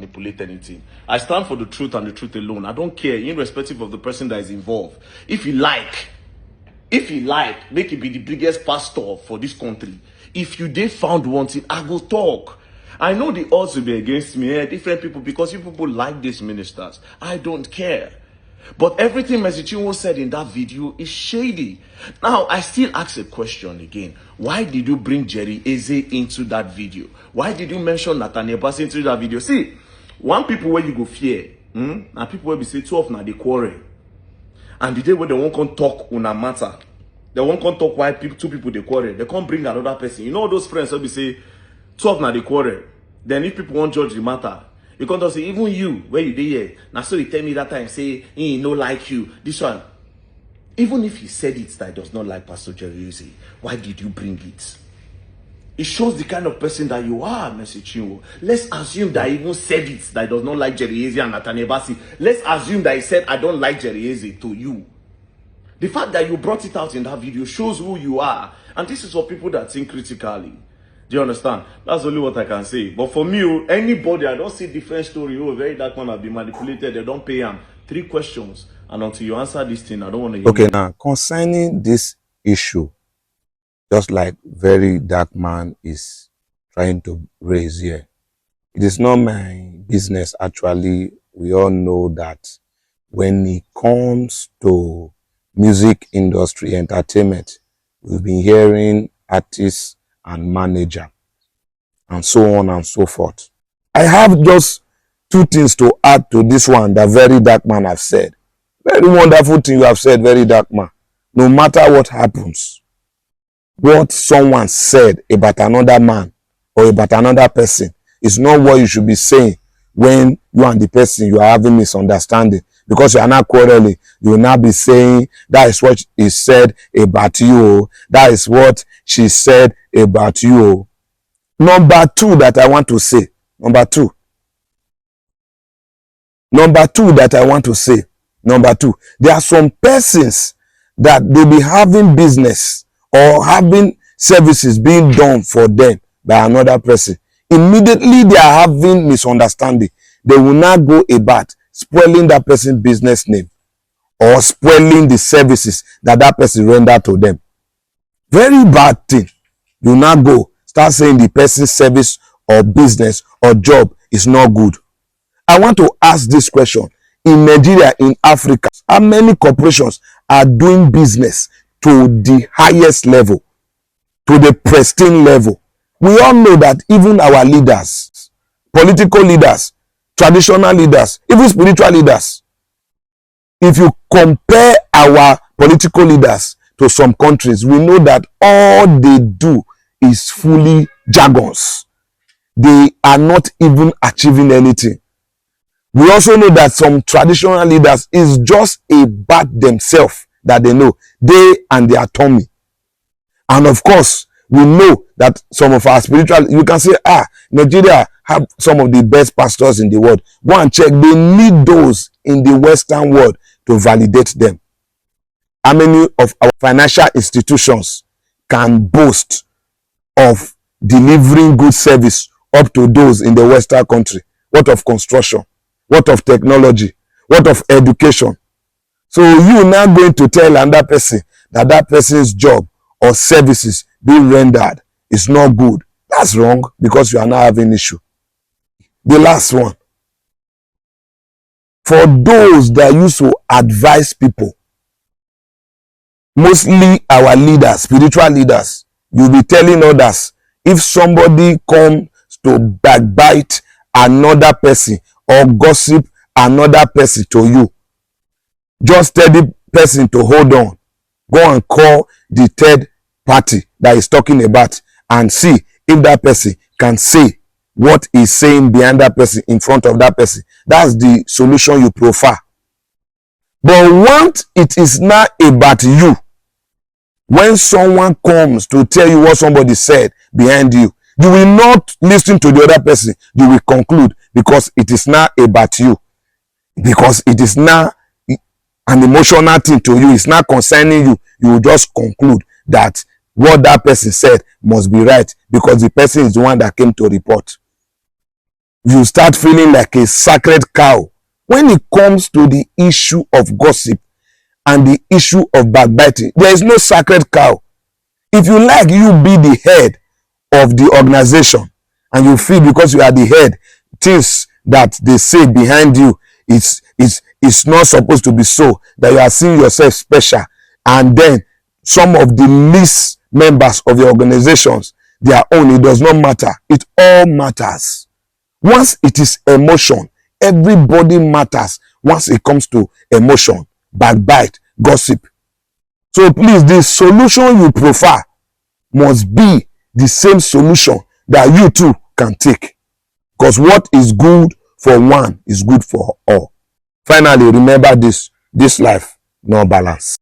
manipulate anything. I stand for the truth and the truth alone. I don't care, irrespective of the person that is involved. If you like, make it be the biggest pastor for this country. If you did found wanting, I will talk. I know the odds will be against me, different people, because you people like these ministers. I don't care. But everything Messi Chinwo said in that video is shady. Now, I still ask a question again. Why did you bring Jerry Eze into that video? Why did you mention Nathaniel Bassey into that video? See, one people where you go fear, and people where we say 12 now they quarrel. And the day when they won't come talk on a matter, they won't come talk why two people they quarrel. They can't bring another person. You know those friends will be say 12 now they quarrel. Then if people won't judge the matter, you can't say even you where you did here. Now so you tell me that time say he no like you. This one, even if he said it that he does not like Pastor Jerry Eze, why did you bring it? It shows the kind of person that you are, Messi Chinwo. Let's assume that he even said it that he does not like Jerry Eze and Nathaniel Bassey. Let's assume that he said I don't like Jerry Eze to you. The fact that you brought it out in that video shows who you are, and this is for people that think critically. Do you understand? That's only what I can say. But for me, anybody, I don't see different story. Oh, very dark one have been manipulated. They don't pay him. 3 questions. And until you answer this thing, I don't want to hear. Okay, now, concerning this issue, just like very dark man is trying to raise here, it is not my business, actually. We all know that when it comes to music industry, entertainment, we've been hearing artists and manager and so on and so forth. I have just 2 things to add to this one that very dark man have said. Very wonderful thing you have said, very dark man. No matter what happens, what someone said about another man or about another person is not what you should be saying when you and the person you are having misunderstanding. Because you are not quarreling, you will not be saying that is what he said about you. That is what she said about you. Number 2 that I want to say. Number 2 that I want to say. Number 2. There are some persons that they be having business or having services being done for them by another person. Immediately they are having misunderstanding. They will not go about spoiling that person's business name or spoiling the services that that person rendered to them. Very bad thing. Do not go start saying the person's service or business or job is not good. I want to ask this question. In Nigeria, in Africa, how many corporations are doing business to the highest level, to the pristine level? We all know that even our leaders, political leaders, traditional leaders, even spiritual leaders, if you compare our political leaders to some countries, we know that all they do is fully jargons. They are not even achieving anything. We also know that some traditional leaders is just about themselves that they know, they and their tummy. And of course, we know that some of our spiritual, you can say, Nigeria have some of the best pastors in the world. Go and check. They need those in the Western world to validate them. How many of our financial institutions can boast of delivering good service up to those in the Western country? What of construction? What of technology? What of education? So you now going to tell another person that that person's job or services being rendered is not good. That's wrong, because you are not having issue. The last one. For those that used to advise people, mostly our leaders, spiritual leaders, you'll be telling others, if somebody comes to backbite another person or gossip another person to you, just tell the person to hold on. Go and call the third party that is talking about and see if that person can say what is saying behind that person in front of that person. That's the solution you prefer. But once it is not about you, when someone comes to tell you what somebody said behind you, you will not listen to the other person. You will conclude, because it is not about you. Because it is not an emotional thing to you. It's not concerning you. You will just conclude that what that person said must be right, because the person is the one that came to report. you start feeling like a sacred cow. When it comes to the issue of gossip and the issue of backbiting, there is no sacred cow. If you like, you be the head of the organization, and you feel because you are the head, things that they say behind you, it's not supposed to be so, that you are seeing yourself special, and then some of the least members of the organizations, their own, it does not matter. It all matters. Once it is emotion, everybody matters. Once it comes to emotion, backbite, gossip. So please, the solution you prefer must be the same solution that you too can take. Because what is good for one is good for all. Finally, remember this life, no balance.